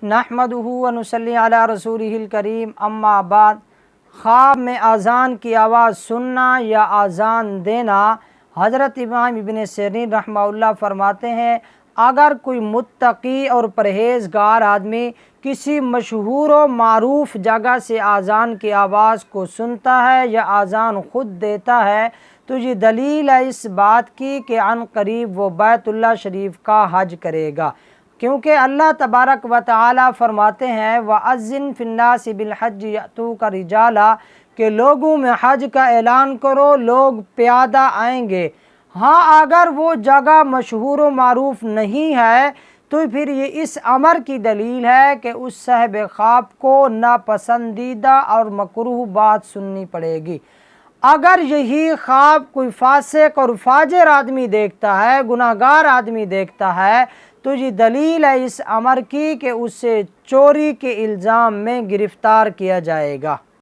नहमदुहु व नुसल्ली अला रसूलिहिल करीम, अम्मा बाद। ख्वाब में आज़ान की आवाज़ सुनना या आज़ान देना। हज़रत इमाम इब्न सिरीन रहमहुल्लाह फरमाते हैं, अगर कोई मुत्तकी और परहेज़गार आदमी किसी मशहूर व मारूफ जगह से आज़ान की आवाज़ को सुनता है या आज़ान ख़ुद देता है तो ये दलील है इस बात की कि अन करीब वो बैतुल्लाह शरीफ का हज करेगा, क्योंकि अल्लाह तबारक व तआला फरमाते हैं वअज़्ज़िन फिन्नासि बिलहज्ज यअतूका रिजाला, कि लोगों में हज का ऐलान करो, लोग प्यादा आएंगे। हाँ, अगर वो जगह मशहूर व मारूफ नहीं है तो फिर ये इस अमर की दलील है कि उस साहिब ख्वाब को नापसंदीदा और मकरूह बात सुननी पड़ेगी। अगर यही ख्वाब कोई फासिक और फाजिर आदमी देखता है, गुनाहगार आदमी देखता है, तो ये दलील है इस अमर की कि उसे चोरी के इल्ज़ाम में गिरफ़्तार किया जाएगा।